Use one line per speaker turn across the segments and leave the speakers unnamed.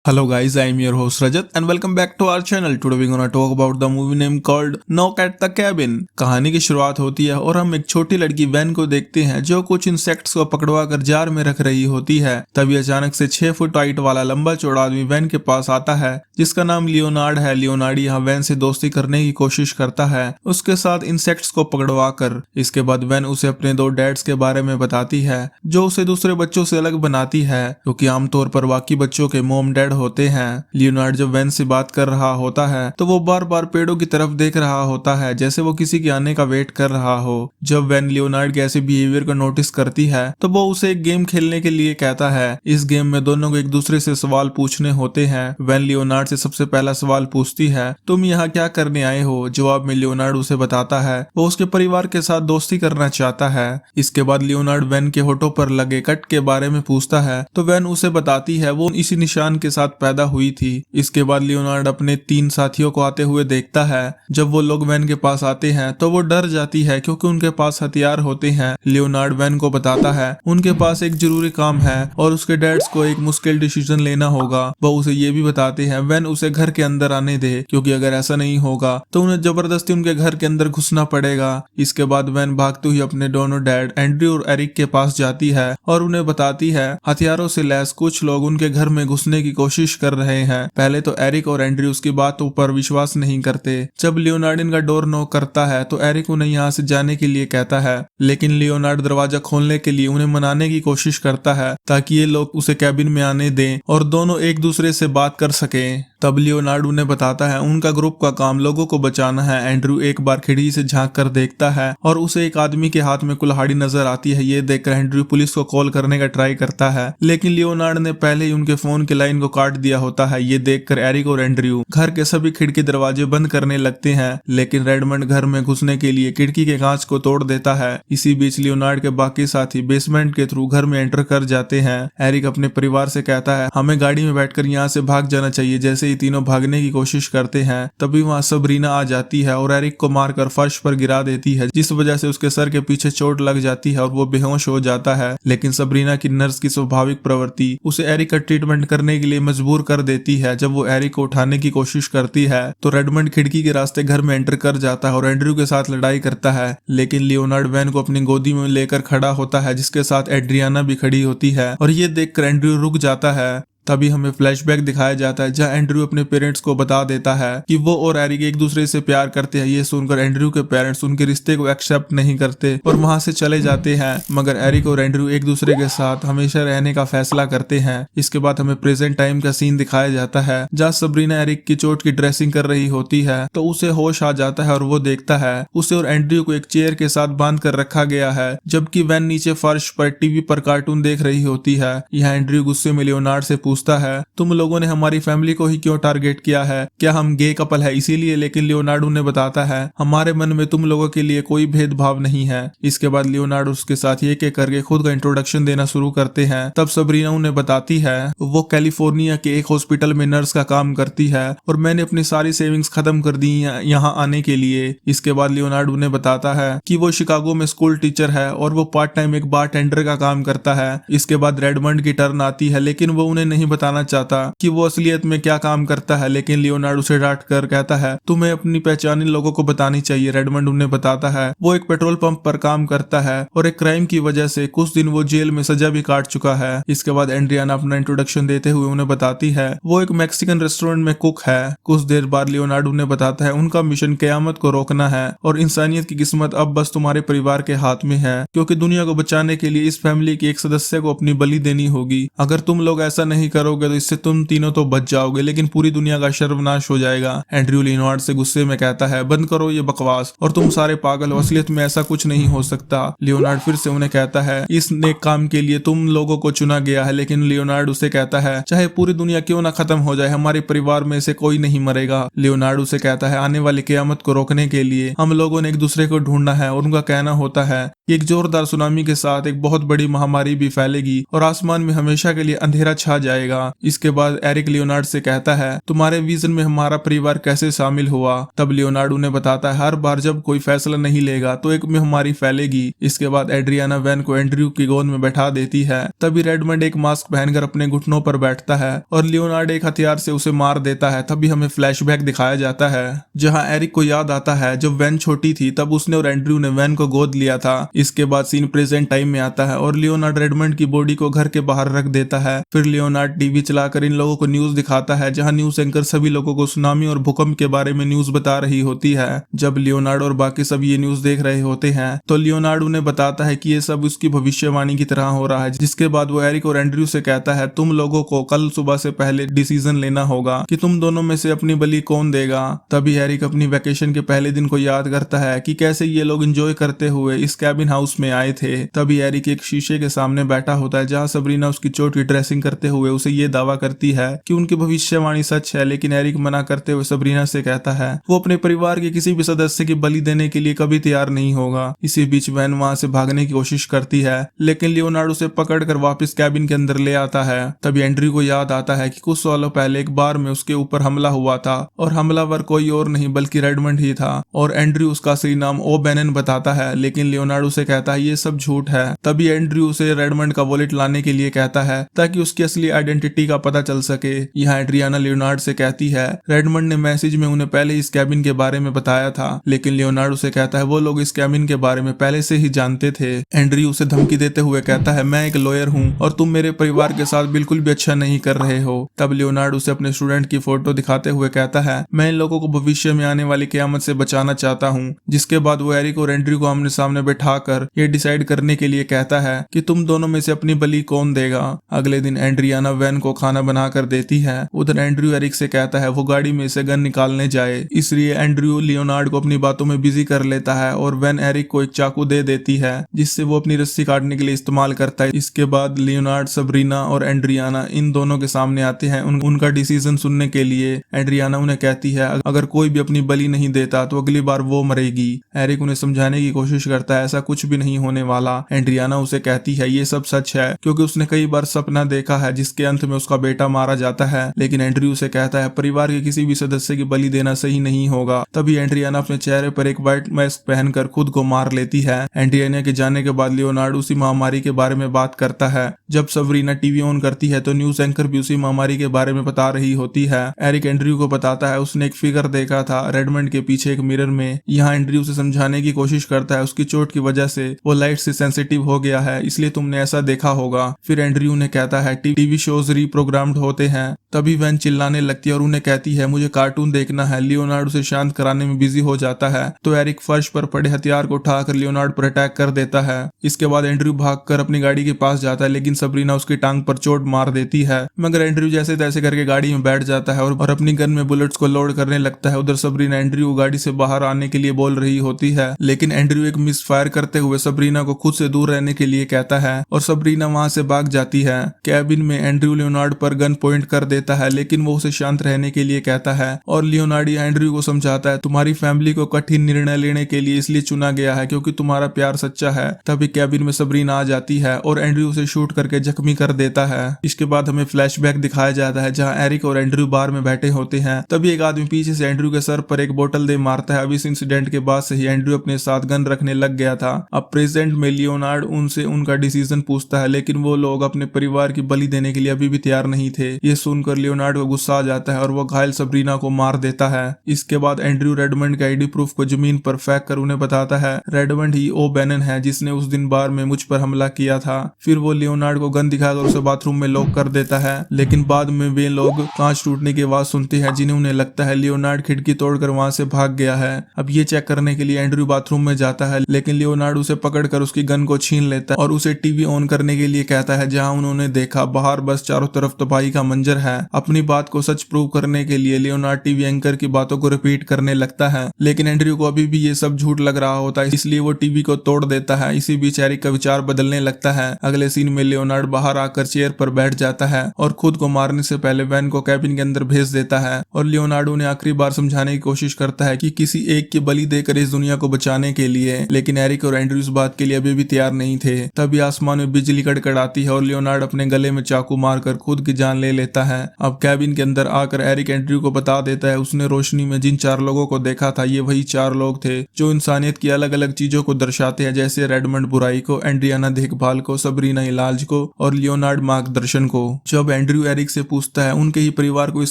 Hello guys, I am your host Rajat and welcome back to our channel. Today we're gonna talk about the movie name called Knock at the Cabin. कहानी की शुरुआत होती है और हम एक छोटी लड़की वैन को देखते हैं जो कुछ इंसेक्ट्स को पकड़वा कर जार में रख रही होती है। तभी अचानक से 6 फुट हाइट वाला लंबा चौड़ा आदमी वैन के पास आता है जिसका नाम लियोनार्ड है। लियोनार्ड यहाँ वैन से दोस्ती करने की कोशिश करता है उसके साथ इंसेक्ट्स को पकड़वा कर। इसके बाद वैन उसे अपने 2 डैड्स के बारे में बताती है जो उसे दूसरे बच्चों से अलग बनाती है क्योंकि आमतौर पर बाकी बच्चों के मॉम डैड होते हैं। लियोनार्ड जब वैन से बात कर रहा होता है तो वो बार बार पेड़ों की तरफ देख रहा होता है जैसे वो किसी के आने का वेट कर रहा हो। जब वैन लियोनार्ड के ऐसे बिहेवियर को नोटिस करती है तो वो उसे एक गेम खेलने के लिए कहता है। इस गेम में दोनों को एक दूसरे से सवाल पूछने होते हैं। वैन लियोनार्ड से सबसे पहला सवाल पूछती है, तुम यहाँ क्या करने आए हो? जवाब में लियोनार्ड उसे बताता है वो उसके परिवार के साथ दोस्ती करना चाहता है। इसके बाद लियोनार्ड वैन के होठों पर लगे कट के बारे में पूछता है तो वैन उसे बताती है वो इसी निशान के साथ पैदा हुई थी। इसके बाद लियोनार्ड अपने 3 साथियों को आते हुए देखता है। जब वो लोग वैन के पास आते हैं तो वो डर जाती है क्योंकि उनके पास हथियार होते हैं। लियोनार्ड वैन को बताता है उनके पास एक जरूरी काम है और उसके डैड्स को एक मुश्किल डिसीजन लेना होगा। वो उसे ये भी बताते हैं वैन उसे घर के अंदर आने दे क्योंकि अगर ऐसा नहीं होगा तो उन्हें जबरदस्ती उनके घर के अंदर घुसना पड़ेगा। इसके बाद वैन भागते हुए अपने दोनों डैड एंड्रयू और एरिक के पास जाती है और उन्हें बताती है हथियारों से लैस कुछ लोग उनके घर में घुसने की कोशिश कर रहे हैं। पहले तो एरिक और एंड्रयू उसकी बातों पर विश्वास नहीं करते। जब लियोनार्ड इनका डोर नॉक करता है तो एरिक उन्हें यहाँ से जाने के लिए कहता है लेकिन लियोनार्ड दरवाजा खोलने के लिए उन्हें मनाने की कोशिश करता है ताकि ये लोग उसे कैबिन में आने दें और दोनों एक दूसरे से बात कर सकें। तब लियोनार्ड उन्हें बताता है उनका ग्रुप का काम लोगों को बचाना है। एंड्रयू एक बार खिड़की से झांक कर देखता है और उसे एक आदमी के हाथ में कुल्हाड़ी नजर आती है। ये देखकर एंड्रयू पुलिस को कॉल करने का ट्राई करता है लेकिन लियोनार्ड ने पहले ही उनके फोन की लाइन को काट दिया होता है। ये देखकर एरिक और एंड्रयू घर के सभी खिड़की दरवाजे बंद करने लगते हैं लेकिन रेडमंड घर में घुसने के लिए खिड़की के कांच को तोड़ देता है। इसी बीच लियोनार्ड के बाकी साथी बेसमेंट के थ्रू घर में एंटर कर जाते हैं। एरिक अपने परिवार से कहता है हमें गाड़ी में बैठकर यहाँ से भाग जाना चाहिए। जैसे ही तीनों भागने की कोशिश करते हैं तभी वहाँ सबरीना आ जाती है और एरिक को मारकर फर्श पर गिरा देती है जिस वजह से उसके सर के पीछे चोट लग जाती है और वो बेहोश हो जाता है। लेकिन सबरीना की नर्स की स्वाभाविक प्रवृत्ति उसे एरिक का ट्रीटमेंट करने के लिए मजबूर कर देती है। जब वो एरिक को उठाने की कोशिश करती है तो रेडमंड खिड़की के रास्ते घर में एंटर कर जाता है और एंड्रयू के साथ लड़ाई करता है लेकिन लियोनार्ड वैन को अपनी गोदी में लेकर खड़ा होता है जिसके साथ एड्रियाना भी खड़ी होती है और ये देखकर एंड्रयू रुक जाता है। तभी हमें फ्लैशबैक दिखाया जाता है जहां एंड्रयू अपने पेरेंट्स को बता देता है कि वो और एरिक एक दूसरे से प्यार करते हैं। ये सुनकर एंड्रयू के पेरेंट्स उनके रिश्ते को एक्सेप्ट नहीं करते और वहां से चले जाते हैं मगर एरिक और एंड्रयू एक दूसरे के साथ हमेशा रहने का फैसला करते हैं। इसके बाद हमें प्रेजेंट टाइम का सीन दिखाया जाता है जहाँ सबरीना एरिक की चोट की ड्रेसिंग कर रही होती है तो उसे होश आ जाता है और वो देखता है उसे और एंड्रयू को एक चेयर के साथ बांध कर रखा गया है जबकि वैन नीचे फर्श पर टीवी पर कार्टून देख रही होती है। यहाँ एंड्रयू गुस्से में लियोनार्ड से पूछता है तुम लोगों ने हमारी फैमिली को ही क्यों टारगेट किया है? क्या हम गे कपल है इसीलिए? लेकिन लियोनार्डो ने बताता है हमारे मन में तुम लोगों के लिए कोई भेदभाव नहीं है। इसके बाद लियोनार्डो उसके साथ एक एक करके खुद का इंट्रोडक्शन देना शुरू करते हैं। तब सबरीना उन्हें बताती है वो कैलिफोर्निया के एक हॉस्पिटल में नर्स का काम करती है और मैंने अपनी सारी सेविंग्स खत्म कर दी यहाँ आने के लिए। इसके बाद लियोनार्डो उन्हें बताता है कि वो शिकागो में स्कूल टीचर है और वो पार्ट टाइम एक बार टेंडर का काम करता है। इसके बाद रेडमंड की टर्न आती है लेकिन वो उन्हें नहीं बताना चाहता कि वो असलियत में क्या काम करता है लेकिन लियोनार्ड उसे डांट कर कहता है तुम्हें अपनी पहचान इन लोगों को बतानी चाहिए। रेडमंड उन्हें बताता है वो एक पेट्रोल पंप पर काम करता है और एक क्राइम की वजह से कुछ दिन वो जेल में सजा भी काट चुका है। इसके बाद एंड्रियाना अपना इंट्रोडक्शन देते हुए उन्हें बताती है वो एक मैक्सिकन रेस्टोरेंट में कुक है। कुछ देर बाद लियोनार्ड उन्हें बताता है उनका मिशन कयामत को रोकना है और इंसानियत की किस्मत अब बस तुम्हारे परिवार के हाथ में है क्योंकि दुनिया को बचाने के लिए इस फैमिली के एक सदस्य को अपनी बलि देनी होगी। अगर तुम लोग ऐसा नहीं करोगे तो इससे तुम तीनों तो बच जाओगे लेकिन पूरी दुनिया का सर्वनाश हो जाएगा। एंड्रयू लियोनार्ड से गुस्से में कहता है बंद करो ये बकवास और तुम सारे पागल हो, असलियत में ऐसा कुछ नहीं हो सकता। लियोनार्ड फिर से उन्हें कहता है इस नेक काम के लिए तुम लोगों को चुना गया है लेकिन लियोनार्ड उसे कहता है चाहे पूरी दुनिया क्यों ना खत्म हो जाए हमारे परिवार में से कोई नहीं मरेगा। लियोनार्ड उसे कहता है आने वाली क़यामत को रोकने के लिए हम लोगों ने एक दूसरे को ढूंढना है और उनका कहना होता है कि एक जोरदार सुनामी के साथ एक बहुत बड़ी महामारी भी फैलेगी और आसमान में हमेशा के लिए अंधेरा छा जाएगा। जाएगा। इसके बाद एरिक लियोनार्ड से कहता है तुम्हारे विजन में हमारा परिवार कैसे शामिल हुआ। तब लियोनार्ड उन्हें बताता है हर बार जब कोई फैसला नहीं लेगा तो एक महामारी फैलेगी। इसके बाद एड्रियाना वैन को एंड्रयू की गोद में बैठा देती है। तभी रेडमंड एक मास्क पहनकर अपने घुटनों पर बैठता है और लियोनार्ड एक हथियार से उसे मार देता है। तभी हमें फ्लैशबैक दिखाया जाता है जहां एरिक को याद आता है जब वैन छोटी थी तब उसने और एंड्रयू ने वैन को गोद लिया था। इसके बाद सीन प्रेजेंट टाइम में आता है और लियोनार्ड रेडमंड की बॉडी को घर के बाहर रख देता है। फिर लियोनार्ड टीवी चलाकर इन लोगों को न्यूज दिखाता है जहां न्यूज एंकर सभी लोगों को सुनामी और भूकंप के बारे में न्यूज बता रही होती है। जब लियोनार्ड और बाकी सब ये न्यूज देख रहे होते हैं तो लियोनार्ड उन्हें बताता है कि ये सब उसकी भविष्यवाणी की तरह हो रहा है। जिसके बाद वो एरिक और एंड्रयू से कहता है तुम लोगों को कल सुबह से पहले डिसीजन लेना होगा कि तुम दोनों में से अपनी बलि कौन देगा। तभी एरिक अपनी वैकेशन के पहले दिन को याद करता है कि कैसे ये लोग एंजॉय करते हुए इस कैबिन हाउस में आए थे। तभी एरिक एक शीशे के सामने बैठा होता है जहां सबरीना उसकी चोट की ड्रेसिंग करते हुए उसे ये दावा करती है कि उनकी भविष्यवाणी सच है। लेकिन एरिक मना करते हुए सबरीना से कहता है वो अपने परिवार के किसी भी सदस्य की बलि देने के लिए कभी तैयार नहीं होगा। इसी बीच वैन वहां से भागने की कोशिश करती है लेकिन लियोनार्ड उसे पकड़कर वापस कैबिन के अंदर ले आता है। तभी एंड्रयू को याद आता है कि कुछ सालों पहले एक बार में उसके ऊपर हमला हुआ था और हमलावर कोई और नहीं बल्कि रेडमंड ही था और एंड्रयू उसका असली नाम ओ बेनन बताता है। लेकिन लियोनार्ड उसे कहता है ये सब झूठ है। तभी एंड्रयू उसे रेडमंड का वॉलेट लाने के लिए कहता है ताकि उसकी असली आइडेंटिटी का पता चल सके। यहाँ एड्रियाना लियोनार्ड से कहती है रेडमंड ने मैसेज में उन्हें पहले इस कैबिन के बारे में बताया था। लेकिन लियोनार्ड उसे कहता है वो लोग इस कैबिन के बारे में पहले से ही जानते थे। एंड्रयू उसे धमकी देते हुए कहता है मैं एक लॉयर हूँ और तुम मेरे परिवार के साथ बिल्कुल भी अच्छा नहीं कर रहे हो। तब लियोनार्ड उसे अपने स्टूडेंट की फोटो दिखाते हुए कहता है मैं इन लोगों को भविष्य में आने वाली क़यामत से बचाना चाहता हूँ। जिसके बाद वो एरिक और एंड्रयू को आमने सामने बैठाकर ये डिसाइड करने के लिए कहता है कि तुम दोनों में से अपनी बलि कौन देगा। अगले दिन एंड्रियाना वैन को खाना बनाकर देती है। उधर एंड्रयू एरिक से कहता है वो गाड़ी में से गन निकालने जाए। इसलिए एंड्रयू लियोनार्ड को अपनी बातों में बिजी कर लेता है और वैन एरिक को एक चाकू दे देती है जिससे वो अपनी रस्सी काटने के लिए इस्तेमाल करता है। इसके बाद लियोनार्ड सबरीना और एंड्रियाना इन दोनों के सामने आते हैं उनका डिसीजन सुनने के लिए। एंड्रियाना उन्हें कहती है अगर कोई भी अपनी बलि नहीं देता तो अगली बार वो मरेगी। एरिक उन्हें समझाने की कोशिश करता है ऐसा कुछ भी नहीं होने वाला। एंड्रियाना उसे कहती है ये सब सच है क्योंकि उसने कई बार सपना देखा है जिसके अंत में उसका बेटा मारा जाता है। लेकिन एंड्रयू से कहता है परिवार के किसी भी सदस्य की बलि देना सही नहीं होगा। तभी एंड्रियाना अपने चेहरे पर एक व्हाइट मास्क पहनकर खुद को मार लेती है। एंड्रियाना के जाने के बाद लियोनार्ड उसी महामारी के बारे में बात करता है। जब सबरीना टीवी ऑन करती है तो न्यूज एंकर भी उसी महामारी के बारे में बता रही होती है। एरिक एंड्रयू को बताता है उसने एक फिगर देखा था रेडमंड के पीछे एक मिरर में। यहाँ एंड्रयू से समझाने की कोशिश करता है उसकी चोट की वजह से वो लाइट से सेंसिटिव हो गया है इसलिए तुमने ऐसा देखा होगा। फिर एंड्रयू ने कहता है टीवी शोज रीप्रोग्राम्ड होते हैं। तभी वैन चिल्लाने लगती है और उन्हें कहती है मुझे कार्टून देखना है। लियोनार्ड उसे शांत कराने में बिजी हो जाता है तो एरिक फर्श पर पड़े हथियार को उठाकर लियोनार्ड पर अटैक कर देता है। इसके बाद एंड्रयू भागकर अपनी गाड़ी के पास जाता है लेकिन सबरीना उसकी टांग पर चोट मार देती है मगर एंड्रयू जैसे तैसे करके गाड़ी में बैठ जाता है और अपनी गन में बुलेट्स को लोड करने लगता है। उधर सबरीना एंड्रयू गाड़ी से बाहर आने के लिए बोल रही होती है लेकिन एंड्रयू एक मिस फायर करते हुए सबरीना को खुद से दूर रहने के लिए कहता है और सबरीना वहां से भाग जाती है। कैबिन में एंड्रयू लियोनार्ड पर गन पॉइंट कर देता है लेकिन वो उसे शांत रहने के लिए कहता है और लियोनार्ड एंड्रयू को समझाता है तुम्हारी फैमिली को कठिन निर्णय लेने के लिए इसलिए चुना गया है क्योंकि तुम्हारा प्यार सच्चा है। तभी कैबिन में सबरीना आ जाती है और एंड्रयू उसे शूट करके जख्मी कर देता है। इसके बाद हमें फ्लैशबैक दिखाया जाता है जहां एरिक और एंड्रयू बार में बैठे होते हैं। तभी एक आदमी पीछे से एंड्रयू के सर पर एक बोतल दे मारता है। अब इस इंसिडेंट के बाद से ही एंड्रयू अपने साथ गन रखने लग गया था। अब प्रेजेंट में लियोनार्ड उनसे उनका डिसीजन पूछता है लेकिन वो लोग अपने परिवार की बलि देने के लिए अभी भी तैयार नहीं थे। ये सुनकर लियोनार्ड को गुस्सा आ जाता है और वो घायल सबरीना को मार देता है। इसके बाद एंड्रयू रेडमंड के आईडी प्रूफ को जमीन पर फेंक कर उन्हें बताता है रेडमंड ही ओ बेनन है जिसने उस दिन बार में मुझ पर हमला किया था। फिर वो लियोनार्ड को गन दिखाकर उसे बाथरूम में लॉक कर देता है लेकिन बाद में वे लोग कांच टूटने की आवाज सुनते हैं जिन्हें उन्हें लगता है लियोनार्ड खिड़की तोड़कर वहां से भाग गया है। अब ये चेक करने के लिए एंड्रयू बाथरूम में जाता है लेकिन लियोनार्ड उसे पकड़कर उसकी गन को छीन लेता है और उसे टीवी ऑन करने के लिए कहता है जहां उन्होंने देखा बाहर बस चारों तरफ तबाही का मंजर है। अपनी बात को सच प्रूव करने के लिए लियोनार्ड टीवी एंकर की बातों को रिपीट करने लगता है लेकिन एंड्रयू को अभी भी ये सब झूठ लग रहा होता है इसलिए वो टीवी को तोड़ देता है। इसी बीच एरिक का विचार बदलने लगता है। अगले सीन में लियोनार्ड बाहर आकर चेयर पर बैठ जाता है और खुद को मारने से पहले वैन को कैबिन के अंदर भेज देता है और लियोनार्डो ने आखिरी बार समझाने की कोशिश करता है कि किसी एक की बलि देकर इस दुनिया को बचाने के लिए। लेकिन एरिक और एंड्रयू इस बात के लिए अभी भी तैयार नहीं थे। तभी आसमान में बिजली कड़कड़ाती है और लियोनार्ड अपने गले में चाकू मारकर खुद की जान ले लेता है। अब कैबिन के अंदर आकर एरिक एंड्रयू को बता देता है उसने रोशनी में जिन 4 लोगों को देखा था ये वही 4 लोग थे जो इंसानियत की अलग अलग चीजों को दर्शाते हैं, जैसे रेडमंड बुराई को, एंड्रियाना देखभाल को, सबरीना इलाज को और लियोनार्ड मार्गदर्शन को। जब एंड्रयू एरिक से पूछता है उनके ही परिवार को इस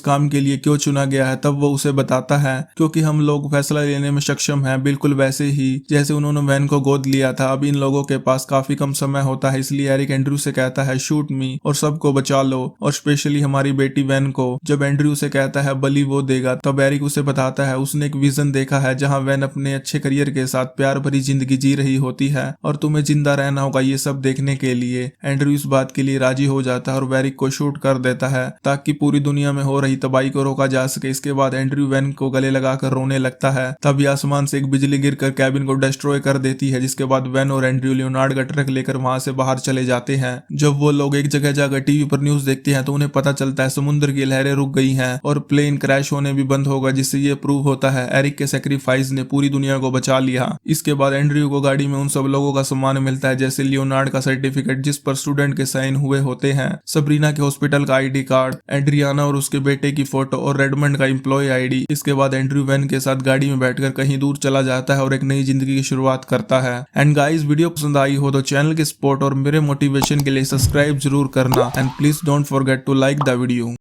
काम के लिए क्यों चुना गया है, तब वो उसे बताता है क्योंकि हम लोग फैसला लेने में सक्षम हैं, बिल्कुल वैसे ही जैसे उन्होंने वैन को गोद लिया था। अब इन लोगों के पास काफी कम समय होता है, इसलिए एरिक एंड्रयू से कहता है शूट मी और सबको बचा लो और स्पेशली हमारी बेटी वैन को। जब एंड्रयू से कहता है बलि वो देगा, तब एरिक उसे बताता है उसने एक विजन देखा है जहां वैन अपने अच्छे करियर के साथ प्यार भरी जिंदगी जी रही होती है और तुम्हें जिंदा रहना होगा ये सब देखने के लिए। एंड्रयू इस बात के लिए राजी हो जाता है और एरिक को शूट कर देता है ताकि पूरी दुनिया में हो रही तबाही को रोका जा सके। इसके बाद एंड्रयू वैन को गले लगाकर रोने लगता है। तभी आसमान से एक बिजली गिरकर कैबिन को डिस्ट्रॉय कर देती है, जिसके बाद वैन और एंड्रयू लियोनार्ड का ट्रक लेकर वहां से बाहर चले जाते हैं। जब वो लोग एक जगह जाकर टीवी पर न्यूज देखते हैं तो उन्हें पता चलता है समुद्र की लहरें रुक गई हैं और प्लेन क्रैश होने भी बंद होगा, जिससे ये प्रूव होता है एरिक के सेक्रीफाइस ने पूरी दुनिया को बचा लिया। इसके बाद एंड्रयू को गाड़ी में उन सब लोगों का सम्मान मिलता है, जैसे लियोनार्ड का सर्टिफिकेट जिस पर स्टूडेंट के साइन हुए होते हैं, सबरीना के हॉस्पिटल का आईडी कार्ड, एंड्रियाना और उसके बेटे की फोटो और रेडमंड का एम्प्लॉय आईडी। इसके बाद एंड्रयू वैन के साथ गाड़ी में बैठकर कहीं दूर चला जाता है और एक नई जिंदगी की शुरुआत करता है। एंड गाइस, वीडियो पसंद आई हो तो चैनल की सपोर्ट और मेरे मोटिवेशन के लिए सब्सक्राइब जरूर करना and please don't forget to like the video.